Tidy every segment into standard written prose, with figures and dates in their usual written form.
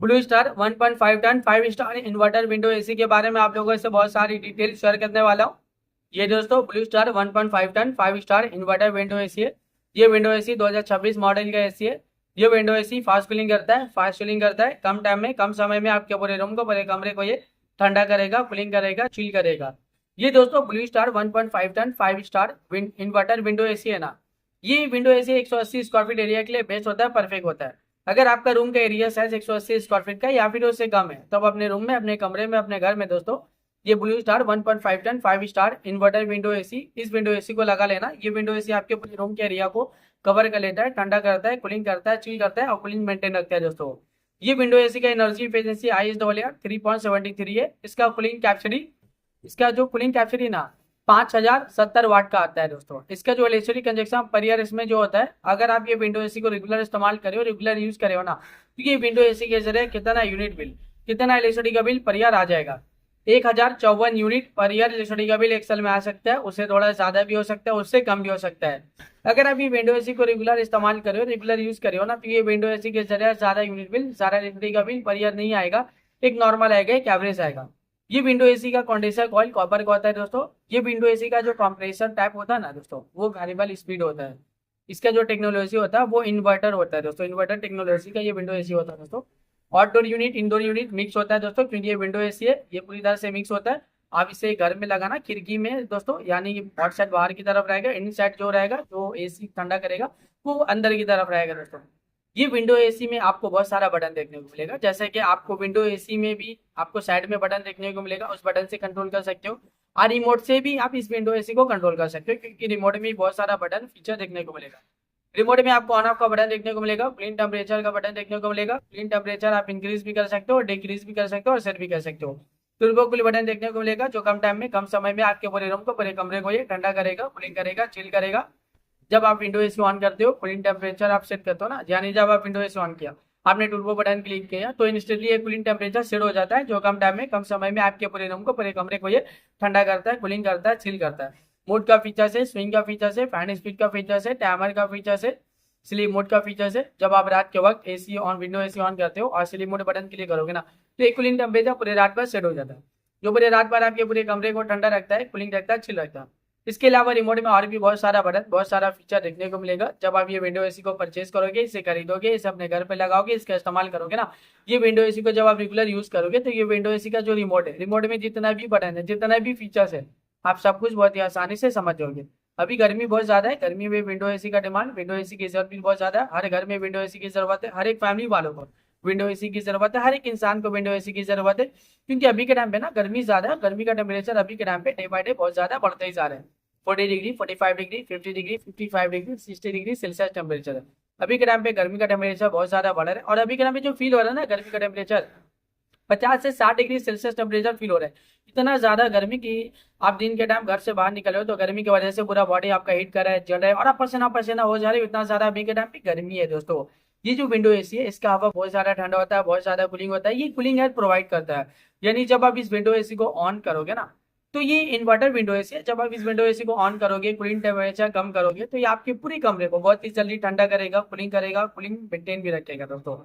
Blue Star 1.5 ton 5 star inverter window AC के बारे में आप लोगों से बहुत सारी डिटेल शेयर करने वाला हूँ। ये दोस्तों Blue Star 1.5 ton 5 star inverter window AC है। ये विंडो एसी 2026 मॉडल का एसी है। ये विंडो एसी फास्ट कूलिंग करता है, फास्ट कूलिंग करता है। कम टाइम में कम समय में आपके पूरे रूम को, पूरे कमरे को ये ठंडा करेगा, कूलिंग करेगा, चिल करेगा। ये दोस्तों Blue Star 1.5 ton 5 star inverter window AC है ना, ये window AC 180 square feet area के लिए बेस्ट होता है, परफेक्ट होता है। अगर आपका रूम का एरिया साइज 180 स्क्वायर फीट का या फिर उससे कम है, तो अपने रूम में, अपने कमरे में, अपने घर में दोस्तों ये Blue Star 1.5 ton 5 star inverter window AC, इस विंडो एसी को लगा लेना। ये विंडो एसी आपके पूरे रूम के एरिया को कवर कर लेता है, ठंडा करता है, कूलिंग करता है, चिल करता है और कूलिंग मेंटेन रखता है दोस्तों। ये विंडो एसी का एनर्जी एफिशिएंसी ISAR 3.73 है। इसका कूलिंग कैपेसिटी, इसका जो कूलिंग कैपेसिटी ना 5070 वाट का आता है दोस्तों। इसका जो इलेक्ट्रिक कंजप्शन पर ईयर इसमें जो होता है, अगर आप ये विंडो एसी को रेगुलर इस्तेमाल करे हो, रेगुलर यूज करे हो ना, तो ये विंडो एसी के जरिए कितना यूनिट बिल, कितना इलेक्ट्रिसिटी का बिल पर ईयर आ जाएगा। 1054 यूनिट पर ईयर इलेक्ट्रिसिटी का बिल एक साल में आ सकता है। उससे थोड़ा ज्यादा भी हो सकता है, उससे कम भी हो सकता है। अगर आप ये विंडो एसी को रेगुलर इस्तेमाल करे हो, रेगुलर यूज करे हो ना, तो ये विंडो एसी के जरिए ज्यादा यूनिट बिल, ज्यादा इलेक्ट्रिसिटी का बिल पर ईयर नहीं आएगा। एक नॉर्मल आएगा, एक एवरेज आएगा। ये विंडो एसी का कंडेंसर कॉइल कॉपर का होता है दोस्तों। ये विंडो एसी का जो कंप्रेसर टाइप होता है ना दोस्तों, वो वेरिएबल स्पीड होता है। इसका जो टेक्नोलॉजी होता है वो इन्वर्टर होता है दोस्तों। इन्वर्टर टेक्नोलॉजी का ये विंडो एसी होता है दोस्तों। Outdoor unit, indoor unit mix होता है दोस्तों, क्योंकि ये विंडो एसी है, ये पूरी तरह से मिक्स होता है। आप इसे घर में लगाना खिड़की में दोस्तों, यानी हॉट साइड बाहर की तरफ रहेगा, इन साइड जो रहेगा, जो एसी ठंडा करेगा, वो अंदर की तरफ रहेगा दोस्तों। ये विंडो एसी में आपको बहुत सारा बटन देखने को मिलेगा, जैसे कि आपको विंडो एसी में भी आपको साइड में बटन देखने को मिलेगा, उस बटन से कंट्रोल कर सकते हो। और रिमोट से भी आप इस विंडो एसी को कंट्रोल कर सकते हो, क्योंकि रिमोट में बहुत सारा बटन फीचर देखने को मिलेगा। रिमोट में आपको ऑन ऑफ का बटन देखने को मिलेगा, क्लीन टेम्परेचर का बटन देखने को मिलेगा। क्लीन टेम्परेचर आप इंक्रीज भी कर सकते हो, डिक्रीज भी कर सकते हो और सेट भी कर सकते हो। टर्बो कूल बटन देखने को मिलेगा, जो कम टाइम में, कम समय में आपके पूरे रूम को, पूरे कमरे को ये ठंडा करेगा, कूलिंग करेगा, चिल करेगा। जब आप विंडो एसी ऑन करते हो, कूलिंग टेम्परेचर आप सेट करते हो ना, यानी जब आप विंडो एसी ऑन किया, आपने टर्बो बटन क्लिक किया, तो इंस्टेंटली ये कूलिंग टेम्परेचर सेट हो जाता है, जो कम टाइम में, कम समय में आपके पूरे रूम को, पूरे कमरे को ये ठंडा करता है, कूलिंग करता है, चिल करता है। मोड का फीचर है, स्विंग का फीचर है, फैन स्पीड का फीचर है, टाइमर का फीचर है, स्लीप मोड का फीचर है। जब आप रात के वक्त AC on, window AC on करते हो और स्लीप मोड बटन क्लिक करोगे ना, तो एक कूलिंग टेम्परेचर पूरे रात भर सेट हो जाता है, जो पूरे रात भर आपके पूरे कमरे को ठंडा रखता है, कूलिंग रखता है, चिल रखता है। इसके अलावा रिमोट में और भी बहुत सारा बटन, बहुत सारा फीचर देखने को मिलेगा। जब आप ये विंडो एसी को परचेज करोगे, इसे खरीदोगे, इसे अपने घर पे लगाओगे, इसका इस्तेमाल करोगे ना, ये विंडो एसी को जब आप रेगुलर यूज करोगे, तो ये विंडो एसी का जो रिमोट है, रिमोट में जितना भी बटन है, जितना भी फीचर्स है, आप सब कुछ बहुत ही आसानी से समझ जाओगे। अभी गर्मी बहुत ज्यादा है, गर्मी में विंडो एसी का डिमांड, विंडो एसी की जरूरत भी बहुत ज्यादा है। हर घर में विंडो एसी की जरूरत है, हर एक फैमिली वालों को विंडो एसी की जरूरत है, हर एक इंसान को विंडो एसी की जरूरत है। क्योंकि अभी के टाइम पे ना गर्मी ज्यादा है, गर्मी का टेम्परेचर अभी के टाइम पे डे बाय डे बहुत ज्यादा बढ़ते ही जा रहे हैं। 40 degree, 45 degree, 50 degree, 55 degree, 60 degree Celsius temperature है। अभी के टाइम पे गर्मी का टेम्परेचर बहुत ज्यादा बढ़ रहा है, और अभी के टाइम पे जो फील हो रहा है ना गर्मी का टेम्परेचर, 50 से 60 डिग्री सेल्सियस टेम्परेचर फील हो रहा है। इतना ज्यादा गर्मी की आप दिन के टाइम घर से बाहर निकले हो, तो गर्मी की वजह से पूरा बॉडी आपका हीट कर रहा है, जल रहा है, और आप पसीना पसीना हो जा रहे हो। इतना ज्यादा अभी के टाइम पे गर्मी है दोस्तों। ये जो विंडो एसी है, इसका हवा बहुत ज्यादा ठंडा होता है, बहुत ज्यादा कूलिंग होता है, ये कूलिंग एयर प्रोवाइड करता है। यानी जब आप इस विंडो एसी को ऑन करोगे ना, तो ये इन्वर्टर विंडो एसी है, जब आप इस विंडो एसी को ऑन करोगे, कूलिंग टेम्परेचर कम करोगे, तो ये आपके पूरी कमरे को बहुत ही जल्दी ठंडा करेगा, करेगा, कूलिंग मेंटेन भी रखेगा दोस्तों।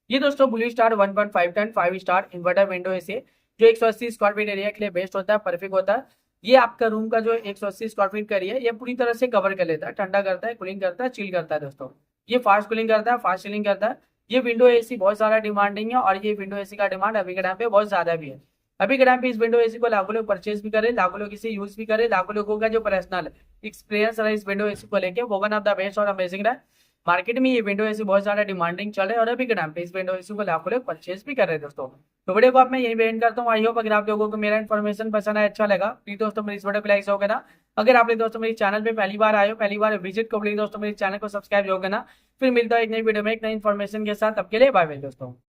ये दोस्तों Blue Star 1.5 ton 5 star inverter window AC है, जो 180 स्क्वायर फीट एरिया के लिए बेस्ट होता है, परफेक्ट होता है। ये आपका रूम का जो 180 स्क्वायर फीट का एरिया है, ये पूरी तरह से कवर कर लेता है, ठंडा करता है, कूलिंग करता है, चिल करता है दोस्तों। ये फास्ट कूलिंग करता है, फास्ट चिलिंग करता है। ये विंडो एसी बहुत सारा डिमांडिंग है, और ये विंडो एसी का डिमांड अभी के टाइम पे बहुत ज्यादा भी है। अभी के टाइम पे इस विंडो एसी को लाखों लोग परचेज भी करे, लाखों लोग इसे यूज भी करे, लाखों लोगों का जो पर्सनल एक्सपीरियंस रहा इस विंडो एसी को लेके, वो वन ऑफ द बेस्ट और अमेजिंग रहा। मार्केट में ये विंडो एसी बहुत ज्यादा डिमांडिंग चल रहा है, और अभी के टाइम पे इस विंडो एसी को लाखों लोग परचेज भी कर रहे हैं दोस्तों। तो वीडियो को आप मैं यही एंड करता हूँ। आई होप अगर आप लोगों को मेरा इन्फॉर्मेशन पसंद आया, अच्छा लगा, प्लीज दोस्तों मेरी इस वीडियो को लाइक होगा ना। अगर आपने दोस्तों मेरे चैनल पे पहली बार आए हो, पहली बार विजिट को, प्लीज दोस्तों मेरे चैनल को सब्सक्राइब होगा ना। फिर मिलता है एक नई वीडियो में एक नई इन्फॉर्मेशन के साथ। अब के लिए बाय बाय दोस्तों।